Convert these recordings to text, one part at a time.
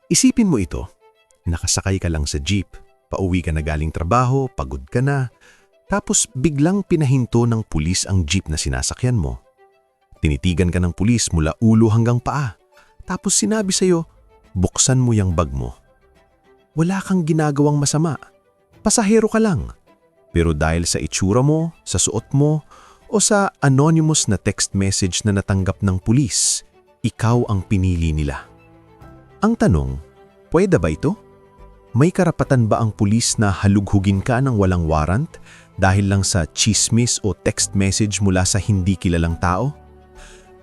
Isipin mo ito, nakasakay ka lang sa jeep, pauwi ka na galing trabaho, pagod ka na, tapos biglang pinahinto ng pulis ang jeep na sinasakyan mo. Tinitigan ka ng pulis mula ulo hanggang paa, tapos sinabi sa'yo, buksan mo yung bag mo. Wala kang ginagawang masama, pasahero ka lang. Pero dahil sa itsura mo, sa suot mo, o sa anonymous na text message na natanggap ng pulis, ikaw ang pinili nila. Ang tanong, pwede ba ito? May karapatan ba ang pulis na halughugin ka ng walang warrant dahil lang sa chismis o text message mula sa hindi kilalang tao?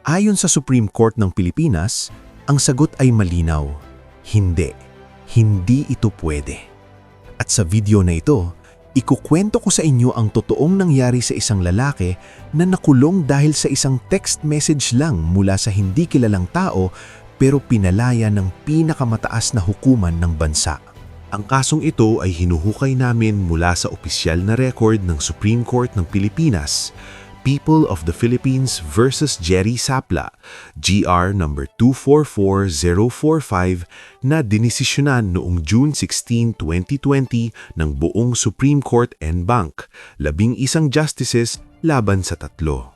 Ayon sa Supreme Court ng Pilipinas, ang sagot ay malinaw. Hindi. Hindi ito pwede. At sa video na ito, ikukwento ko sa inyo ang totoong nangyari sa isang lalaki na nakulong dahil sa isang text message lang mula sa hindi kilalang tao pero pinalaya ng pinakamataas na hukuman ng bansa. Ang kasong ito ay hinuhukay namin mula sa opisyal na record ng Supreme Court ng Pilipinas, People of the Philippines versus Jerry Sapla, GR number 244045 na dinesisyonan noong June 16, 2020 ng buong Supreme Court en banc, 11 justices laban sa 3.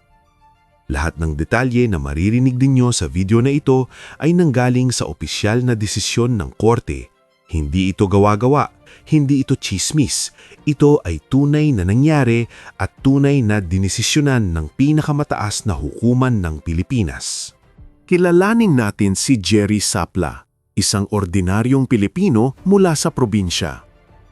Lahat ng detalye na maririnig ninyo sa video na ito ay nanggaling sa opisyal na desisyon ng korte. Hindi ito gawa-gawa, hindi ito chismis. Ito ay tunay na nangyari at tunay na dinesisyonan ng pinakamataas na hukuman ng Pilipinas. Kilalanin natin si Jerry Sapla, isang ordinaryong Pilipino mula sa probinsya.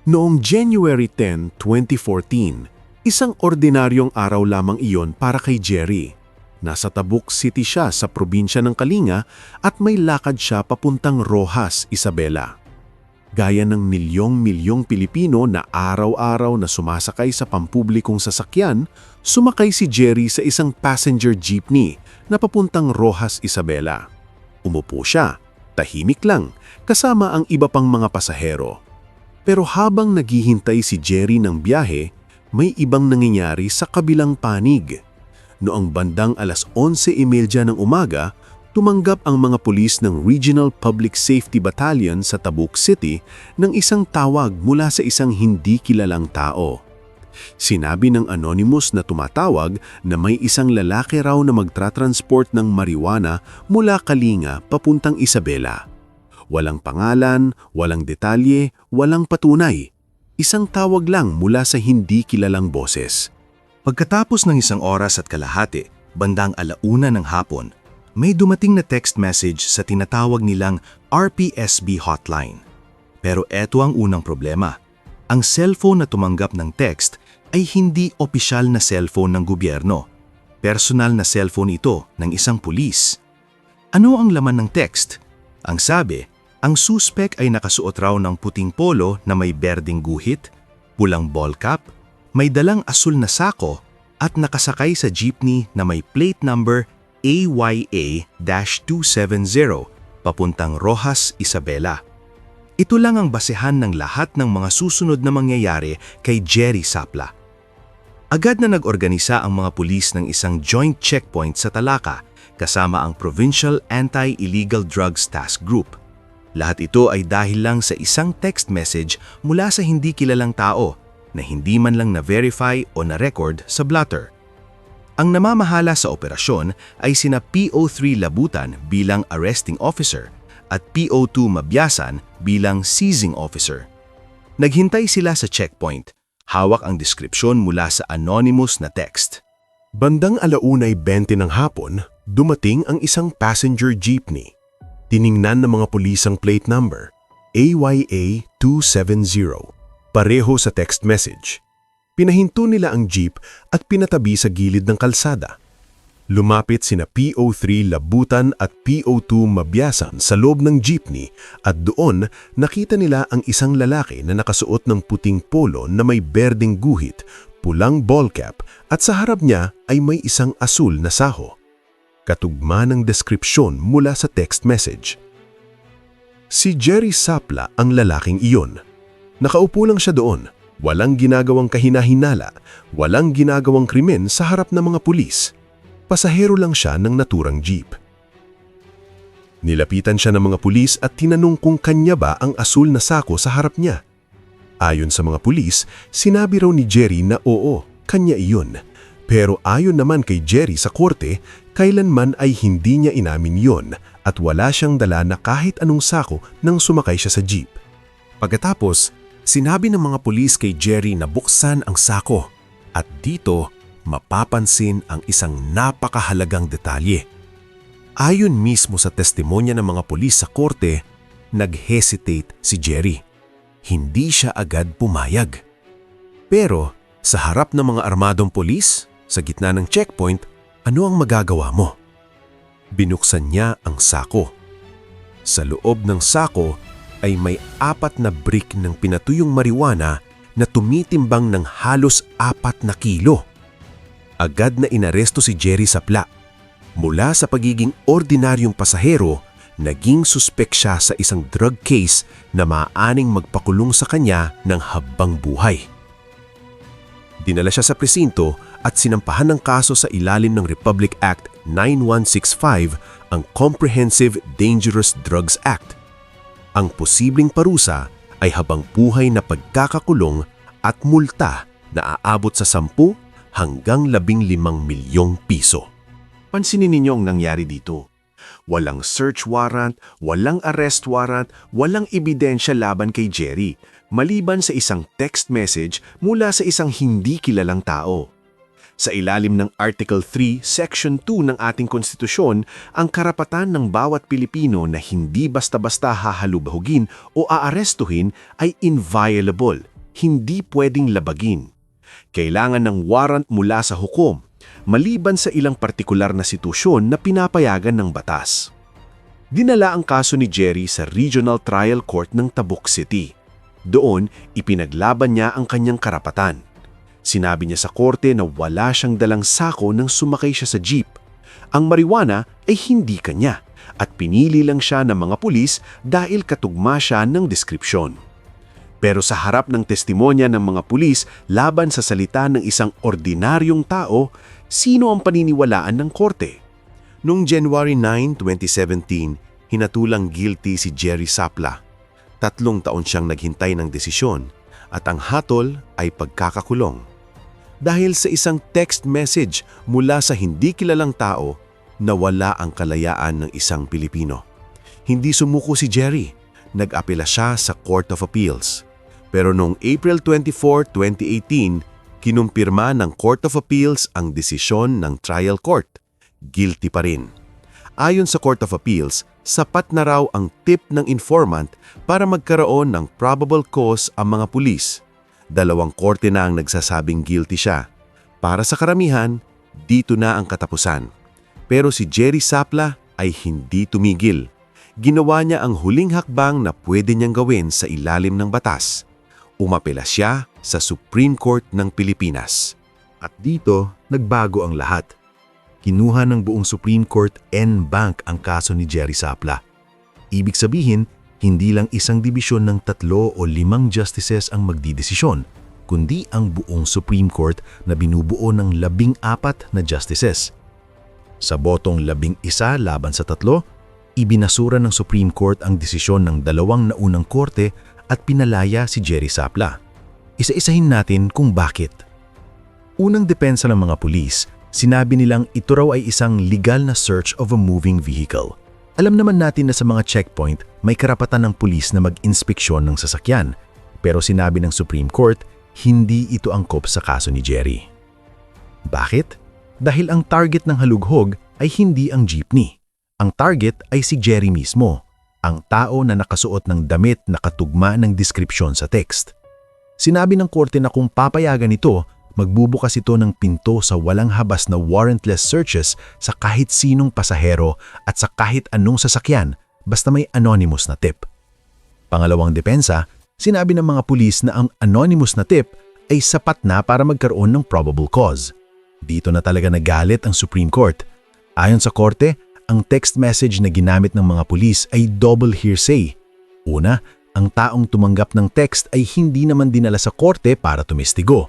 Noong January 10, 2014, isang ordinaryong araw lamang iyon para kay Jerry. Nasa Tabuk City siya sa probinsya ng Kalinga at may lakad siya papuntang Roxas, Isabela. Gaya ng milyong-milyong Pilipino na araw-araw na sumasakay sa pampublikong sasakyan, sumakay si Jerry sa isang passenger jeepney na papuntang Roxas, Isabela. Umupo siya, tahimik lang, kasama ang iba pang mga pasahero. Pero habang naghihintay si Jerry ng biyahe, may ibang nangyayari sa kabilang panig. Noong bandang alas 11:30 ng umaga, tumanggap ang mga pulis ng Regional Public Safety Battalion sa Tabuk City ng isang tawag mula sa isang hindi kilalang tao. Sinabi ng anonymous na tumatawag na may isang lalaki raw na magtra-transport ng marijuana mula Kalinga papuntang Isabela. Walang pangalan, walang detalye, walang patunay. Isang tawag lang mula sa hindi kilalang boses. Pagkatapos ng 1 oras at kalahati, bandang 1:00 ng hapon, may dumating na text message sa tinatawag nilang RPSB hotline. Pero eto ang unang problema. Ang cellphone na tumanggap ng text ay hindi opisyal na cellphone ng gobyerno. Personal na cellphone ito ng isang pulis. Ano ang laman ng text? Ang sabi, ang suspect ay nakasuot raw ng puting polo na may berdeng guhit, pulang ball cap, may dalang asul na sako at nakasakay sa jeepney na may plate number AYA-270 papuntang Roxas, Isabela. Ito lang ang basehan ng lahat ng mga susunod na mangyayari kay Jerry Sapla. Agad na nag-organisa ang mga pulis ng isang joint checkpoint sa Talaca kasama ang Provincial Anti-Illegal Drugs Task Group. Lahat ito ay dahil lang sa isang text message mula sa hindi kilalang tao na hindi man lang na-verify o na-record sa blotter. Ang namamahala sa operasyon ay sina PO3 Labutan bilang arresting officer at PO2 Mabyasan bilang seizing officer. Naghintay sila sa checkpoint, hawak ang deskripsyon mula sa anonymous na text. Bandang 1:20 ng hapon, dumating ang isang passenger jeepney. Tiningnan ng mga pulis ang plate number, AYA-270, pareho sa text message. Pinahinto nila ang jeep at pinatabi sa gilid ng kalsada. Lumapit sina PO3 Labutan at PO2 Mabyasan sa loob ng jeepney at doon nakita nila ang isang lalaki na nakasuot ng puting polo na may berdeng guhit, pulang ball cap at sa harap niya ay may isang asul na saho. Katugma ng deskripsyon mula sa text message. Si Jerry Sapla ang lalaking iyon. Nakaupo lang siya doon. Walang ginagawang kahinahinala, walang ginagawang krimen sa harap ng mga pulis. Pasahero lang siya ng naturang jeep. Nilapitan siya ng mga pulis at tinanong kung kanya ba ang asul na sako sa harap niya. Ayon sa mga pulis, sinabi raw ni Jerry na oo, kanya iyon. Pero ayon naman kay Jerry sa korte, kailanman ay hindi niya inamin yon at wala siyang dala na kahit anong sako nang sumakay siya sa jeep. Pagkatapos, sinabi ng mga pulis kay Jerry na buksan ang sako at dito mapapansin ang isang napakahalagang detalye. Ayon mismo sa testimonya ng mga pulis sa korte, nag-hesitate si Jerry. Hindi siya agad pumayag. Pero sa harap ng mga armadong pulis, sa gitna ng checkpoint, ano ang magagawa mo? Binuksan niya ang sako. Sa loob ng sako ay may 4 na brick ng pinatuyong marijuana na tumitimbang ng halos 4 na kilo. Agad na inaresto si Jerry Sapla. Mula sa pagiging ordinaryong pasahero, naging suspek siya sa isang drug case na maaaring magpakulong sa kanya ng habang buhay. Dinala siya sa presinto at sinampahan ng kaso sa ilalim ng Republic Act 9165, ang Comprehensive Dangerous Drugs Act. Ang posibleng parusa ay habang buhay na pagkakakulong at multa na aabot sa 10 hanggang 15 milyong piso. Pansinin ninyo ang nangyari dito. Walang search warrant, walang arrest warrant, walang ebidensya laban kay Jerry, maliban sa isang text message mula sa isang hindi kilalang tao. Sa ilalim ng Article 3, Section 2 ng ating konstitusyon, ang karapatan ng bawat Pilipino na hindi basta-basta hahalubahugin o aarestuhin ay inviolable, hindi pwedeng labagin. Kailangan ng warrant mula sa hukom, maliban sa ilang partikular na sitwasyon na pinapayagan ng batas. Dinala ang kaso ni Jerry sa Regional Trial Court ng Tabuk City. Doon, ipinaglaban niya ang kanyang karapatan. Sinabi niya sa korte na wala siyang dalang sako nang sumakay siya sa jeep. Ang marijuana ay hindi kanya at pinili lang siya ng mga pulis dahil katugma siya ng deskripsyon. Pero sa harap ng testimonya ng mga pulis laban sa salita ng isang ordinaryong tao, sino ang paniniwalaan ng korte? Noong January 9, 2017, hinatulang guilty si Jerry Sapla. 3 taon siyang naghintay ng desisyon at ang hatol ay pagkakakulong. Dahil sa isang text message mula sa hindi kilalang tao, nawala ang kalayaan ng isang Pilipino. Hindi sumuko si Jerry. Nag-apela siya sa Court of Appeals. Pero noong April 24, 2018, kinumpirma ng Court of Appeals ang desisyon ng trial court. Guilty pa rin. Ayon sa Court of Appeals, sapat na raw ang tip ng informant para magkaroon ng probable cause ang mga pulis. 2 korte na ang nagsasabing guilty siya. Para sa karamihan, dito na ang katapusan. Pero si Jerry Sapla ay hindi tumigil. Ginawa niya ang huling hakbang na pwede niyang gawin sa ilalim ng batas. Umapela siya sa Supreme Court ng Pilipinas. At dito, nagbago ang lahat. Kinuha ng buong Supreme Court en banc ang kaso ni Jerry Sapla. Ibig sabihin, hindi lang isang dibisyon ng 3 o 5 justices ang magdidesisyon, kundi ang buong Supreme Court na binubuo ng 14 na justices. Sa botong 11 laban sa 3, ibinasura ng Supreme Court ang desisyon ng 2 naunang korte at pinalaya si Jerry Sapla. Isa-isahin natin kung bakit. Unang depensa ng mga pulis, sinabi nilang ito raw ay isang legal na search of a moving vehicle. Alam naman natin na sa mga checkpoint, may karapatan ng pulis na mag-inspeksyon ng sasakyan. Pero sinabi ng Supreme Court, hindi ito angkop sa kaso ni Jerry. Bakit? Dahil ang target ng halughog ay hindi ang jeepney. Ang target ay si Jerry mismo, ang tao na nakasuot ng damit na katugma ng deskripsyon sa text. Sinabi ng korte na kung papayagan ito, magbubukas ito ng pinto sa walang habas na warrantless searches sa kahit sinong pasahero at sa kahit anong sasakyan basta may anonymous na tip. Pangalawang depensa, sinabi ng mga pulis na ang anonymous na tip ay sapat na para magkaroon ng probable cause. Dito na talaga nagalit ang Supreme Court. Ayon sa korte, ang text message na ginamit ng mga pulis ay double hearsay. Una, ang taong tumanggap ng text ay hindi naman dinala sa korte para tumestigo.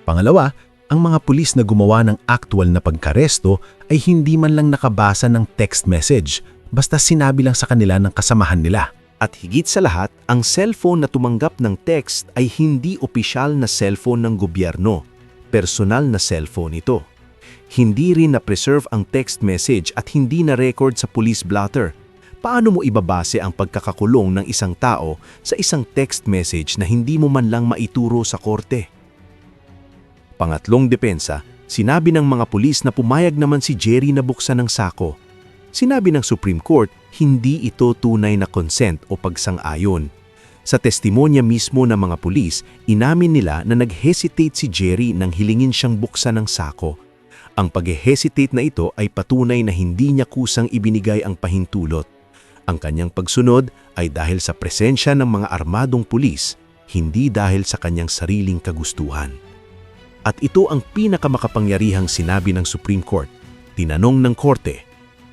Pangalawa, ang mga pulis na gumawa ng actual na pagkaresto ay hindi man lang nakabasa ng text message, basta sinabi lang sa kanila ng kasamahan nila. At higit sa lahat, ang cellphone na tumanggap ng text ay hindi opisyal na cellphone ng gobyerno. Personal na cellphone ito. Hindi rin na-preserve ang text message at hindi na-record sa police blotter. Paano mo ibabase ang pagkakakulong ng isang tao sa isang text message na hindi mo man lang maituro sa korte? Pangatlong depensa, sinabi ng mga pulis na pumayag naman si Jerry na buksan ng sako. Sinabi ng Supreme Court, hindi ito tunay na consent o pagsang-ayon. Sa testimonya mismo ng mga pulis, inamin nila na nag-hesitate si Jerry nang hilingin siyang buksan ng sako. Ang pag-hesitate na ito ay patunay na hindi niya kusang ibinigay ang pahintulot. Ang kanyang pagsunod ay dahil sa presensya ng mga armadong pulis, hindi dahil sa kanyang sariling kagustuhan. At ito ang pinakamakapangyarihang sinabi ng Supreme Court. Tinanong ng korte,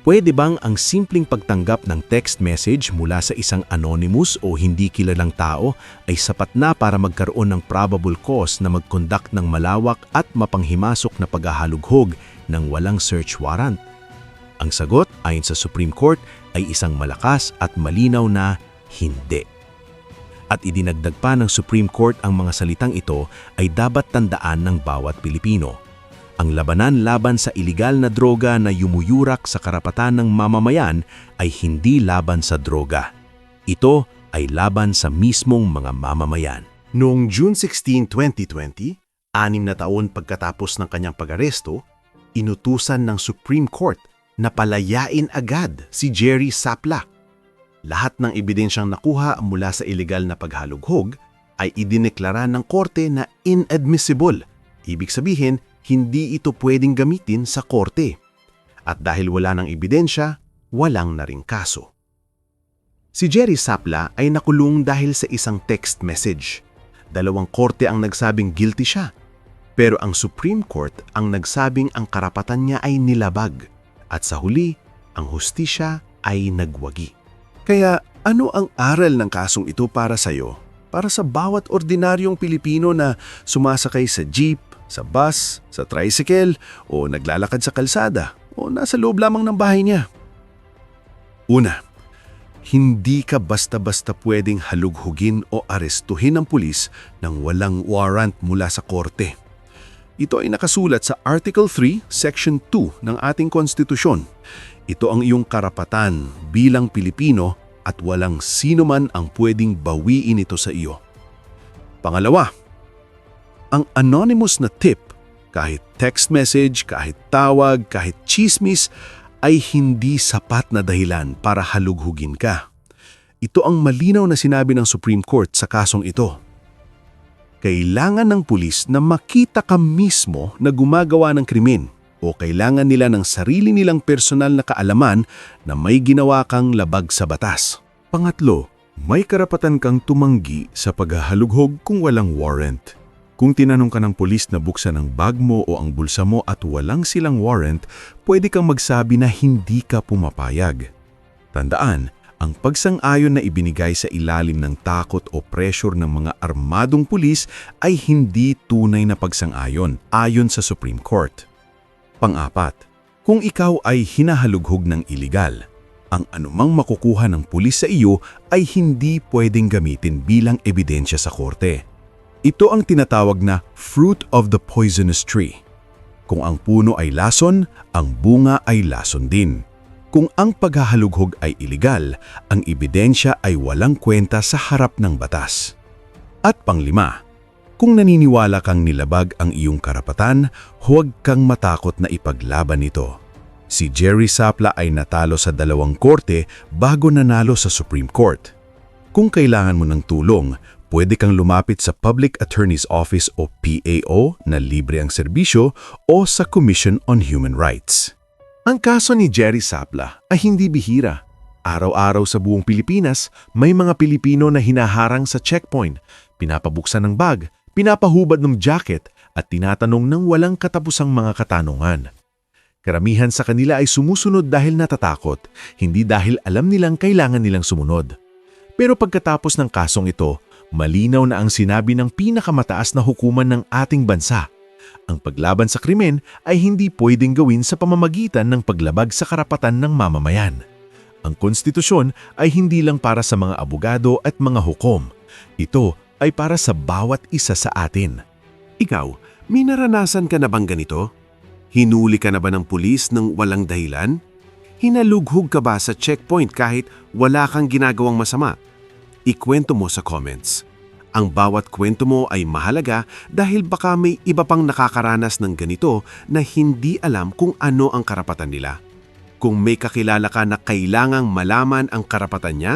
pwede bang ang simpleng pagtanggap ng text message mula sa isang anonymous o hindi kilalang tao ay sapat na para magkaroon ng probable cause na mag-conduct ng malawak at mapanghimasok na paghahalughog ng walang search warrant? Ang sagot ayon sa Supreme Court ay isang malakas at malinaw na hindi. At idinagdag pa ng Supreme Court ang mga salitang ito ay dapat tandaan ng bawat Pilipino. Ang labanan laban sa ilegal na droga na yumuyurak sa karapatan ng mamamayan ay hindi laban sa droga. Ito ay laban sa mismong mga mamamayan. Noong June 16, 2020, 6 na taon pagkatapos ng kanyang pag-aresto, inutusan ng Supreme Court na palayain agad si Jerry Sapla. Lahat ng ebidensyang nakuha mula sa ilegal na paghalughog ay idineklara ng korte na inadmissible. Ibig sabihin, hindi ito pwedeng gamitin sa korte. At dahil wala ng ebidensya, walang na ring kaso. Si Jerry Sapla ay nakulong dahil sa isang text message. 2 korte ang nagsabing guilty siya. Pero ang Supreme Court ang nagsabing ang karapatan niya ay nilabag. At sa huli, ang hustisya ay nagwagi. Kaya ano ang aral ng kasong ito para sa iyo? Para sa bawat ordinaryong Pilipino na sumasakay sa jeep, sa bus, sa tricycle, o naglalakad sa kalsada, o nasa loob lamang ng bahay niya. Una, hindi ka basta-basta pwedeng halughugin o arestuhin ng pulis nang walang warrant mula sa korte. Ito ay nakasulat sa Article 3, Section 2 ng ating konstitusyon. Ito ang iyong karapatan bilang Pilipino at walang sino man ang pwedeng bawiin ito sa iyo. Pangalawa, ang anonymous na tip, kahit text message, kahit tawag, kahit chismis, ay hindi sapat na dahilan para halughugin ka. Ito ang malinaw na sinabi ng Supreme Court sa kasong ito. Kailangan ng pulis na makita ka mismo na gumagawa ng krimen o kailangan nila ng sarili nilang personal na kaalaman na may ginawa kang labag sa batas. Pangatlo, may karapatan kang tumanggi sa paghahalughog kung walang warrant. Kung tinanong ka ng pulis na buksan ang bag mo o ang bulsa mo at walang silang warrant, pwede kang magsabi na hindi ka pumapayag. Tandaan, ang pagsang-ayon na ibinigay sa ilalim ng takot o pressure ng mga armadong pulis ay hindi tunay na pagsang-ayon ayon sa Supreme Court. Pang-apat, kung ikaw ay hinahalughog ng iligal, ang anumang makukuha ng pulis sa iyo ay hindi pwedeng gamitin bilang ebidensya sa korte. Ito ang tinatawag na fruit of the poisonous tree. Kung ang puno ay lason, ang bunga ay lason din. Kung ang paghahalughog ay iligal, ang ebidensya ay walang kwenta sa harap ng batas. At panglima, kung naniniwala kang nilabag ang iyong karapatan, huwag kang matakot na ipaglaban ito. Si Jerry Sapla ay natalo sa 2 korte bago nanalo sa Supreme Court. Kung kailangan mo ng tulong, pwede kang lumapit sa Public Attorney's Office o PAO na libre ang serbisyo o sa Commission on Human Rights. Ang kaso ni Jerry Sapla ay hindi bihira. Araw-araw sa buong Pilipinas, may mga Pilipino na hinaharang sa checkpoint, pinapabuksan ng bag, pinapahubad ng jacket at tinatanong ng walang katapusang mga katanungan. Karamihan sa kanila ay sumusunod dahil natatakot, hindi dahil alam nilang kailangan nilang sumunod. Pero pagkatapos ng kasong ito, malinaw na ang sinabi ng pinakamataas na hukuman ng ating bansa. Ang paglaban sa krimen ay hindi pwedeng gawin sa pamamagitan ng paglabag sa karapatan ng mamamayan. Ang konstitusyon ay hindi lang para sa mga abogado at mga hukom. Ito ay para sa bawat isa sa atin. Ikaw, may naranasan ka na bang ganito? Hinuli ka na ba ng pulis ng walang dahilan? Hinalughog ka ba sa checkpoint kahit wala kang ginagawang masama? Ikwento mo sa comments. Ang bawat kwento mo ay mahalaga dahil baka may iba pang nakakaranas ng ganito na hindi alam kung ano ang karapatan nila. Kung may kakilala ka na kailangang malaman ang karapatan niya,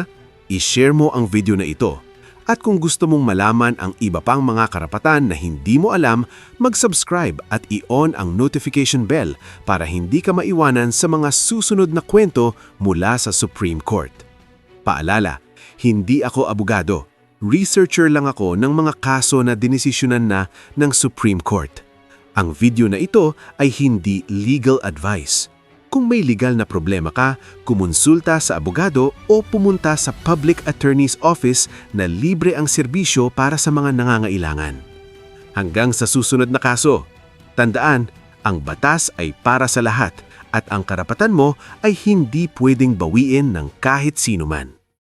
i-share mo ang video na ito. At kung gusto mong malaman ang iba pang mga karapatan na hindi mo alam, mag-subscribe at i-on ang notification bell para hindi ka maiwanan sa mga susunod na kwento mula sa Supreme Court. Paalala, hindi ako abogado. Researcher lang ako ng mga kaso na dinesisyonan na ng Supreme Court. Ang video na ito ay hindi legal advice. Kung may legal na problema ka, kumonsulta sa abogado o pumunta sa Public Attorney's Office na libre ang serbisyo para sa mga nangangailangan. Hanggang sa susunod na kaso, tandaan, ang batas ay para sa lahat at ang karapatan mo ay hindi pwedeng bawiin ng kahit sino man.